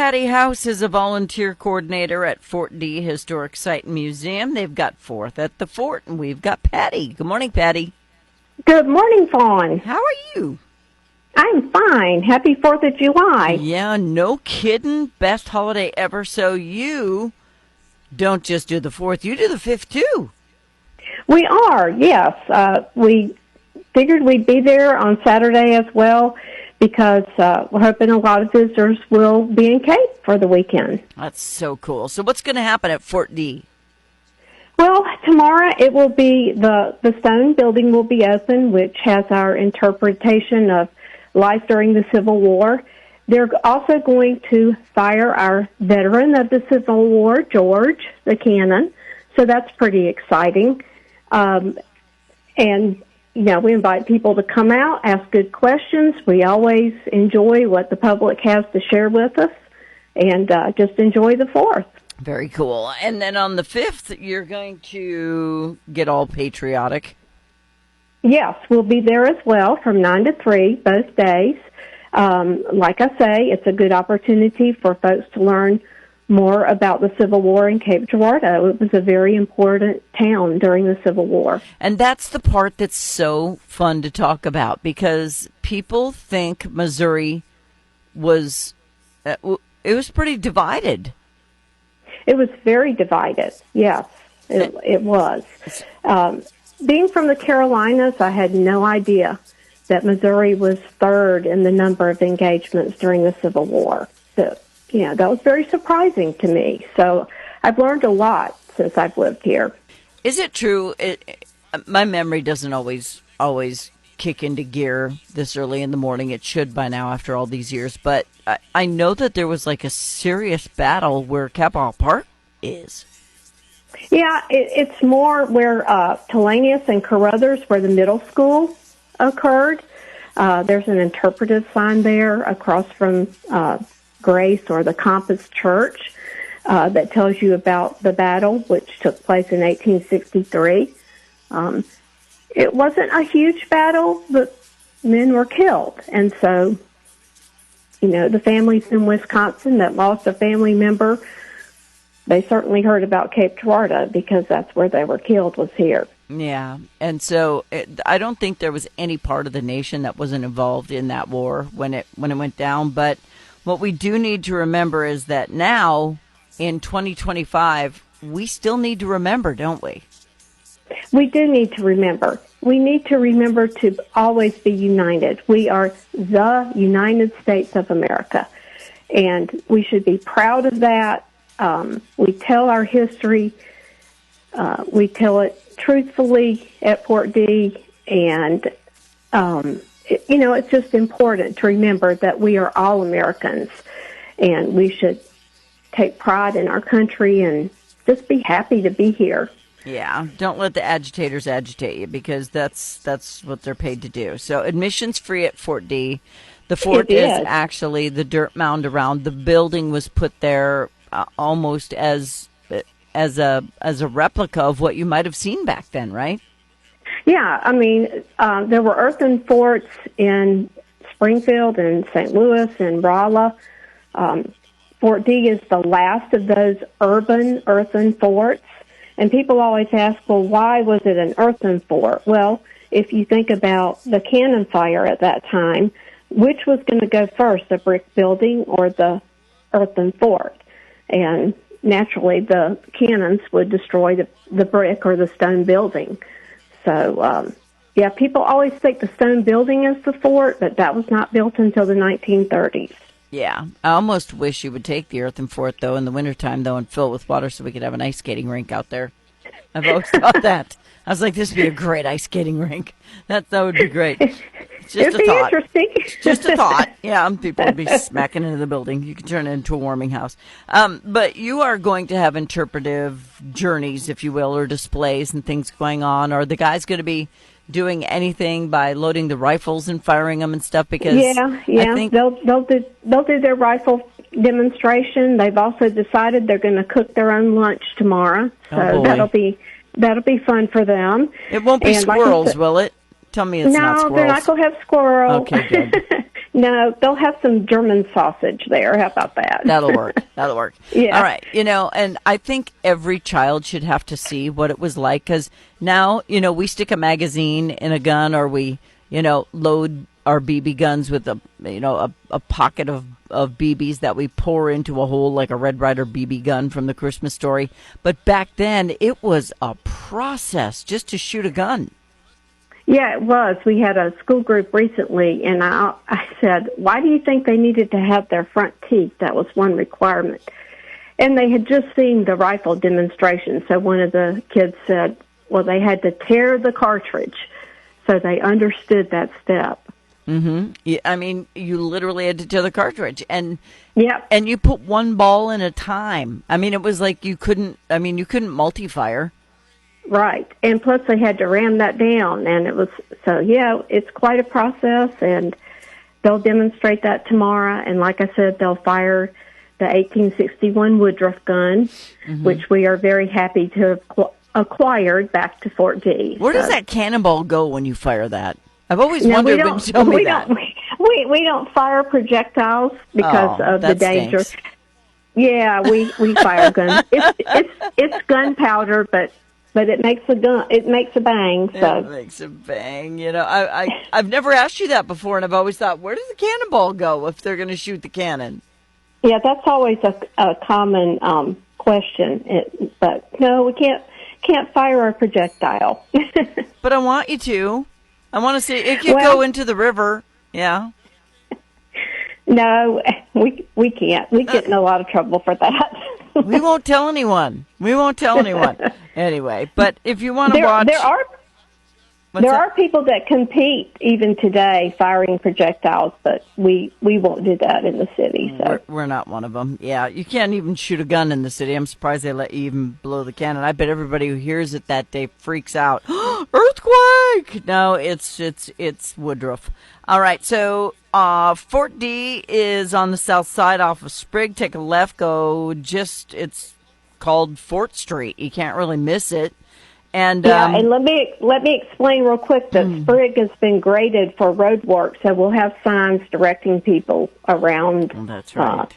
Patty House is a volunteer coordinator at Fort D Historic Site and Museum. They've got Fourth at the Fort, and we've got Patty. Good morning, Patty. Good morning, Fawn. How are you? I'm fine. Happy 4th of July. Yeah, no kidding. Best holiday ever. So you don't just do the 4th, you do the 5th too. We are, yes. We figured we'd be there on Saturday as well because we're hoping a lot of visitors will be in Cape for the weekend. That's so cool. So what's going to happen at Fort D? Well, tomorrow it will be the stone building will be open, which has our interpretation of life during the Civil War. They're also going to fire our veteran of the Civil War, George the Cannon. So that's pretty exciting. And, you know, we invite people to come out, ask good questions. We always enjoy what the public has to share with us and just enjoy the 4th. Very cool. And then on the 5th, you're going to get all patriotic. Yes, we'll be there as well from 9 to 3 both days. Like I say, it's a good opportunity for folks to learn more about the Civil War in Cape Girardeau. It was a very important town during the Civil War. And that's the part that's so fun to talk about because people think Missouri was, it was pretty divided. It was very divided, yes, it was. Being from the Carolinas, I had no idea that Missouri was third in the number of engagements during the Civil War. So, you know, that was very surprising to me. So I've learned a lot since I've lived here. Is it true? My memory doesn't always kick into gear this early in the morning. It should by now after all these years. But I know that there was like a serious battle where Capitol Park is. Yeah, it's more where Telanius and Carruthers, where the middle school occurred. There's an interpretive sign there across from Grace or the Compass Church that tells you about the battle, which took place in 1863. It wasn't a huge battle, but men were killed. And so, you know, the families in Wisconsin that lost a family member, they certainly heard about Cape Girardeau because that's where they were killed, was here. Yeah, and so I don't think there was any part of the nation that wasn't involved in that war when it went down. But what we do need to remember is that now, in 2025, we still need to remember, don't we? We do need to remember. We need to remember to always be united. We are the United States of America, and we should be proud of that. We tell our history. We tell it truthfully at Fort D, and, you know, it's just important to remember that we are all Americans, and we should take pride in our country and just be happy to be here. Yeah, don't let the agitators agitate you because that's what they're paid to do. So admission's free at Fort D. The fort is actually the dirt mound around. The building was put there almost as a replica of what you might have seen back then, right? Yeah, I mean, there were earthen forts in Springfield and St. Louis and Rolla. Fort D is the last of those urban earthen forts. And people always ask, well, why was it an earthen fort? Well, if you think about the cannon fire at that time, which was going to go first, the brick building or the earthen fort? And naturally, the cannons would destroy the brick or the stone building. So, yeah, people always think the stone building is the fort, but that was not built until the 1930s. Yeah, I almost wish you would take the earthen fort, though, in the wintertime, though, and fill it with water so we could have an ice skating rink out there. I've always thought that. I was like, this would be a great ice skating rink. That would be great. It's just It'd be interesting. Just a thought. Yeah, people would be smacking into the building. You could turn it into a warming house. But you are going to have interpretive journeys, if you will, or displays and things going on. Are the guys going to be doing anything by loading the rifles and firing them and stuff? Because yeah, I think they'll do their rifle demonstration. They've also decided they're going to cook their own lunch tomorrow, so that'll be fun for them. It won't be squirrels, will it? Tell me it's not squirrels. No, they're not going to have squirrels. Okay, good. No, they'll have some German sausage there. How about that? That'll work. That'll work. Yeah. All right. And I think every child should have to see what it was like, because now, we stick a magazine in a gun, or we, load our BB guns with a pocket of BBs that we pour into a hole, like a Red Ryder BB gun from the Christmas Story. But back then, it was a process just to shoot a gun. Yeah, it was. We had a school group recently, and I said, why do you think they needed to have their front teeth? That was one requirement. And they had just seen the rifle demonstration, so one of the kids said, well, they had to tear the cartridge, so they understood that step. Mm-hmm. Yeah, I mean, you literally had to tear the cartridge, and yep. And you put one ball in a time. I mean, it was like you couldn't multi-fire. Right, and plus they had to ram that down, and it was, so yeah, it's quite a process, and they'll demonstrate that tomorrow, and like I said, they'll fire the 1861 Woodruff gun, which we are very happy to have acquired back to Fort D. Where does that cannonball go when you fire that? I've always wondered when you tell me that. We don't fire projectiles because of the danger. Stinks. Yeah, we fire guns. It's gunpowder, but it makes a bang. So. It makes a bang. I've never asked you that before, and I've always thought, where does the cannonball go if they're going to shoot the cannon? Yeah, that's always a common question. But no, we can't fire a projectile. But I want you to. I want to see it could go into the river. Yeah. No, we can't. We get in a lot of trouble for that. We won't tell anyone. Anyway, but if you want to watch... There are people that compete even today firing projectiles, but we won't do that in the city. So we're not one of them. Yeah, you can't even shoot a gun in the city. I'm surprised they let you even blow the cannon. I bet everybody who hears it that day freaks out. Earthquake! No, it's Woodruff. All right, so Fort D is on the south side off of Sprigg. Take a left, it's called Fort Street. You can't really miss it. And and let me explain real quick that Sprigg has been graded for road work, so we'll have signs directing people around. Well, that's right.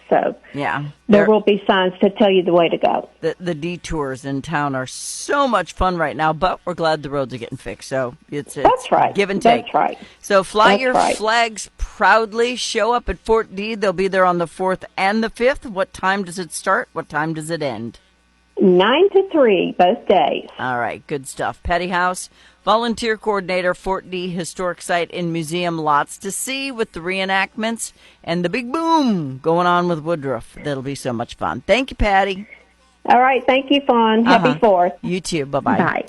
So yeah, there will be signs to tell you the way to go. The detours in town are so much fun right now, but we're glad the roads are getting fixed. So it's that's right. Give and take. That's right. So fly your flags proudly. Show up at Fort D. They'll be there on the 4th and the 5th. What time does it start? What time does it end? 9 to 3, both days. All right, good stuff. Petty House, volunteer coordinator, Fort D Historic Site and Museum. Lots to see with the reenactments and the big boom going on with Woodruff. That'll be so much fun. Thank you, Patty. All right, thank you, Fawn. Happy 4th. You too. Bye-bye. Bye.